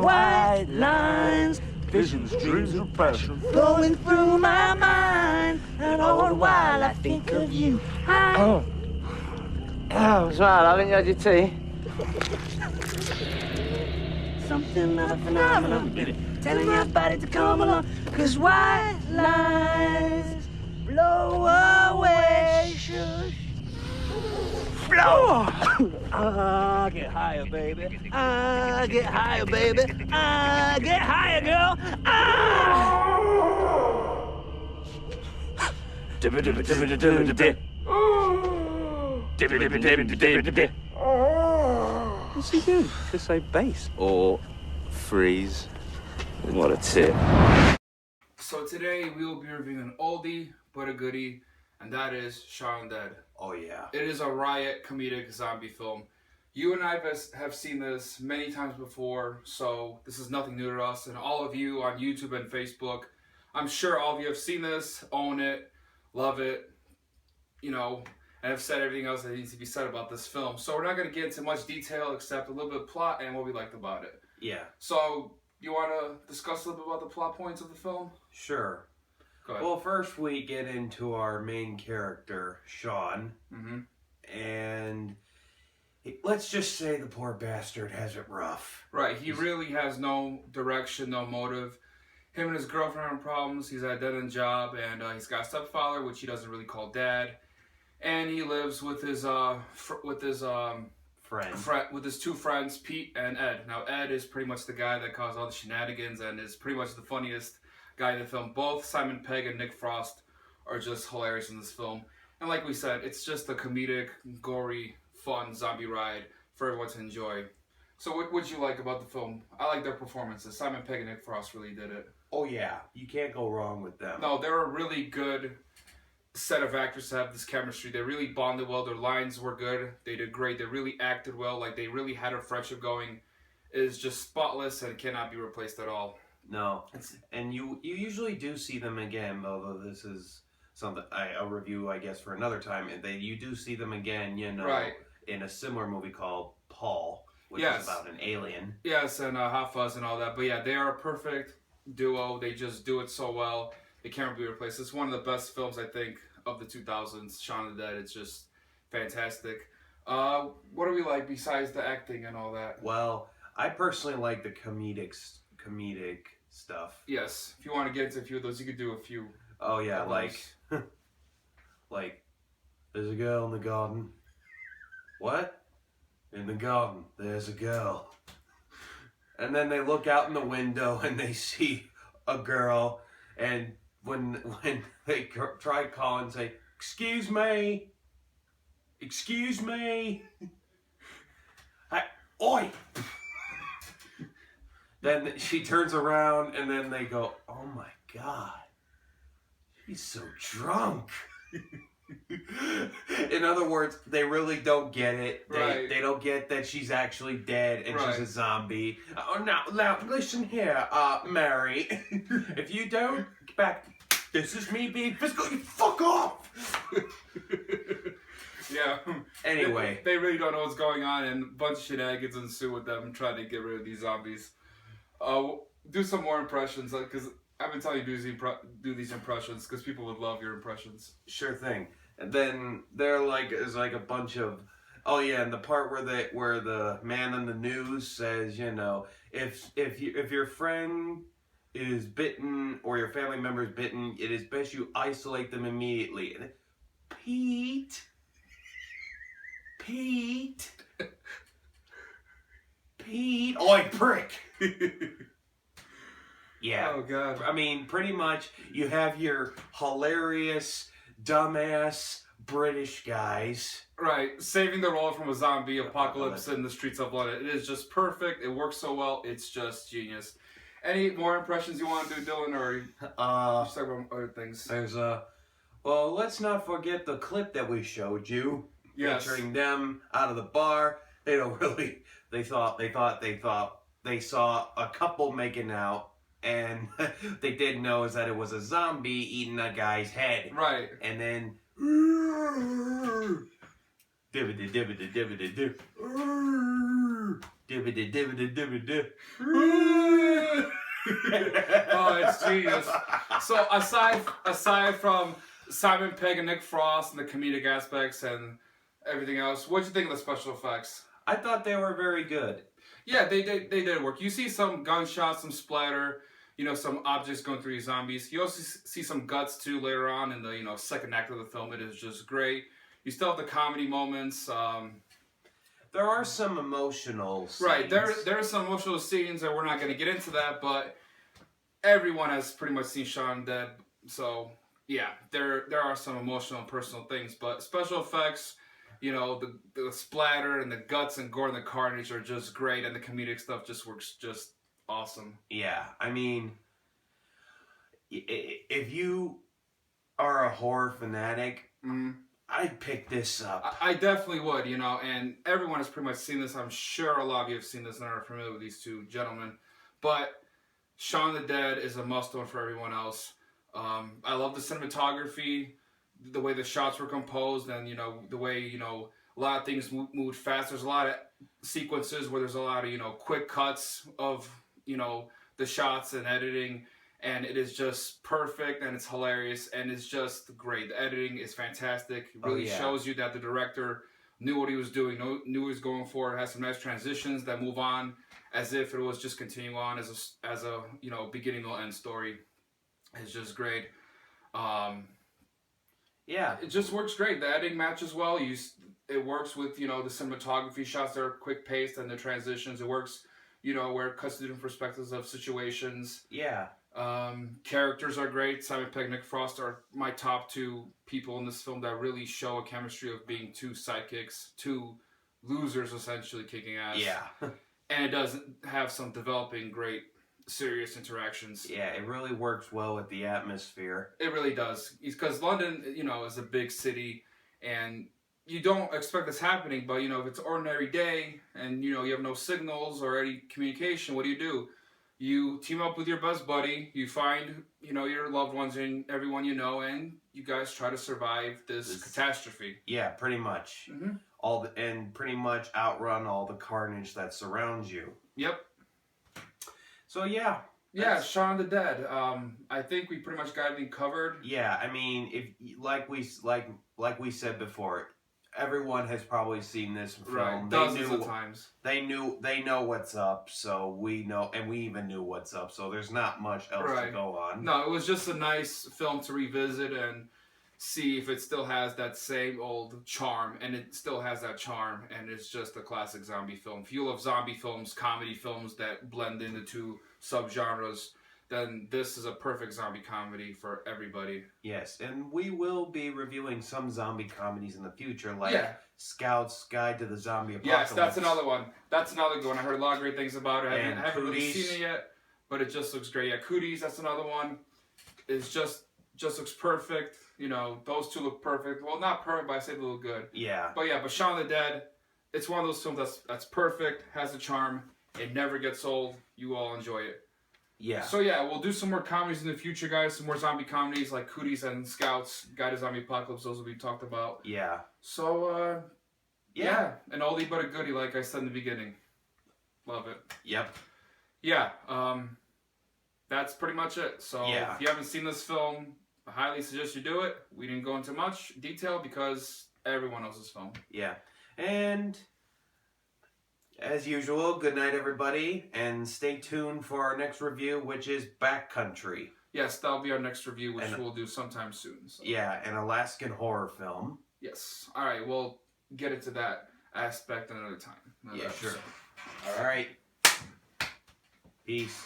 White lines, visions, dreams, and passion flowing through my mind, and all the while I think of you. Oh, what's wrong? Haven't you had your tea? Something of a phenomenon, telling your body to come along, 'cause white lines blow away. Shush. Blow! I get higher, baby. I get higher, baby. I get higher, girl. What's he doing? Just say bass or freeze. What a tip. So today we will be reviewing an oldie but a goodie, and that is Shaun Dead. Oh yeah. It is a riot comedic zombie film. You and I have seen this many times before, so this is nothing new to us. And all of you on YouTube and Facebook, I'm sure all of you have seen this, own it, love it, you know, and have said everything else that needs to be said about this film. So we're not going to get into much detail except a little bit of plot and what we liked about it. Yeah. So you want to discuss a little bit about the plot points of the film? Sure. Go ahead. Well, first we get into our main character, Shaun. Mm-hmm. And let's just say the poor bastard has it rough. Right, he really has no direction, no motive. Him and his girlfriend are in problems. He's at a dead-end job, and he's got a stepfather, which he doesn't really call dad. And he lives with his two friends, Pete and Ed. Now, Ed is pretty much the guy that caused all the shenanigans and is pretty much the funniest guy in the film. Both Simon Pegg and Nick Frost are just hilarious in this film. And like we said, it's just a comedic, gory, fun zombie ride for everyone to enjoy. So what would you like about the film? I like their performances. Simon Pegg and Nick Frost really did it. Oh yeah, you can't go wrong with them. No, they're a really good set of actors to have this chemistry. They really bonded well. Their lines were good. They did great. They really acted well. Like, they really had a friendship going. It is just spotless and cannot be replaced at all. No. And you usually do see them again, although this is something a review, I guess, for another time. And you do see them again, you know, right, in a similar movie called Paul, which yes, is about an alien. Yes, and Hot Fuzz and all that. But yeah, they are a perfect duo. They just do it so well. It can't be replaced. It's one of the best films, I think, of the 2000s. Shaun of the Dead. It's just fantastic. What do we like besides the acting and all that? Well, I personally like the comedic stuff. Yes. If you want to get into a few of those, you could do a few. Oh yeah, like there's a girl in the garden. What? In the garden, there's a girl. And then they look out in the window and they see a girl, and when they try calling and say, excuse me, oi! Then she turns around and then they go, oh my God, she's so drunk. In other words, they really don't get it. They don't get that she's actually dead and she's a zombie. Oh, now listen here, Mary. If you don't get back, this is me being physical. You fuck off. Yeah. Anyway, they really don't know what's going on, and a bunch of shenanigans ensue with them trying to get rid of these zombies. Do some more impressions, because I've been telling you to do these impressions because people would love your impressions. Sure thing. And then there's like a bunch of, oh yeah, and the part where the man on the news says, you know, if your friend is bitten or your family member is bitten, it is best you isolate them immediately. And Pete, oi prick. Yeah. Oh God. I mean, pretty much you have your hilarious, dumbass British guys. Right, saving the world from a zombie apocalypse in the streets of London. It is just perfect. It works so well. It's just genius. Any more impressions you want to do, Dylan, or just talk about other things? There's well, let's not forget the clip that we showed you. Yes. Featuring them out of the bar. They don't really. They thought they saw a couple making out, and they didn't know is that it was a zombie eating a guy's head. Right. And then Dibbity dibbity dibbity dip. Dibbity dibbity dibbity dip. Oh, it's genius. So aside from Simon Pegg and Nick Frost and the comedic aspects and everything else, what'd you think of the special effects? I thought they were very good. Yeah, they did work. You see some gunshots, some splatter, some objects going through these zombies. You also see some guts too later on in the second act of the film. It is just great. You still have the comedy moments. There are some emotional scenes. Right, there are some emotional scenes, and we're not going to get into that, but everyone has pretty much seen Shaun dead. So, yeah, there are some emotional and personal things, but special effects, the splatter and the guts and gore and the carnage are just great, and the comedic stuff just works just awesome. Yeah, I mean, if you are a horror fanatic, I'd pick this up. I definitely would, and everyone has pretty much seen this. I'm sure a lot of you have seen this and are familiar with these two gentlemen. But Shaun the Dead is a must-own for everyone else. I love the cinematography, the way the shots were composed, and, the way, a lot of things moved fast. There's a lot of sequences where there's a lot of, quick cuts of, the shots and editing. And it is just perfect, and it's hilarious, and it's just great. The editing is fantastic. It really shows you that the director knew what he was doing, knew what he was going for. It has some nice transitions that move on as if it was just continuing on as a beginning to end story. It's just great. Yeah, it just works great. The editing matches well. It works with the cinematography shots that are quick paced and the transitions. It works where it cuts to different perspectives of situations. Yeah. Characters are great. Simon Pegg and Nick Frost are my top two people in this film that really show a chemistry of being two sidekicks, two losers essentially kicking ass. Yeah. And it does have some developing great serious interactions. Yeah, it really works well with the atmosphere. It really does. Because London, is a big city, and you don't expect this happening, but if it's an ordinary day and you have no signals or any communication, what do? You team up with your best buddy, you find, your loved ones and everyone and you guys try to survive this catastrophe. Yeah, pretty much. Mm-hmm. And pretty much outrun all the carnage that surrounds you. Yep. So yeah. Yeah, Shaun the Dead. I think we pretty much got everything covered. Yeah, I mean, if like we said before, everyone has probably seen this film. Right, dozens of times. They know what's up, so we know, and we even knew what's up, so there's not much else to go on. No, it was just a nice film to revisit and see if it still has that same old charm, and it still has that charm, and it's just a classic zombie film. If you love zombie films, comedy films that blend into two subgenres, then this is a perfect zombie comedy for everybody. Yes, and we will be reviewing some zombie comedies in the future, like Scout's Guide to the Zombie Apocalypse. Yes, that's another one. That's another good one. I heard a lot of great things about it. I haven't really seen it yet, but it just looks great. Yeah, Cooties, that's another one. It's just looks perfect. Those two look perfect. Well, not perfect, but I say they look good. Yeah. But Shaun the Dead, it's one of those films that's perfect, has a charm, it never gets old. You all enjoy it. Yeah. So we'll do some more comedies in the future, guys. Some more zombie comedies like Cooties and Scouts, Guide to Zombie Apocalypse. Those will be talked about. Yeah. So, an oldie but a goodie, like I said in the beginning. Love it. Yep. Yeah. That's pretty much it. So if you haven't seen this film, I highly suggest you do it. We didn't go into much detail because everyone knows this film. Yeah. And as usual, good night, everybody, and stay tuned for our next review, which is Backcountry. Yes, that'll be our next review, which we'll do sometime soon. So. Yeah, an Alaskan horror film. Yes. All right, we'll get into that aspect another time. Sure. All right. Peace.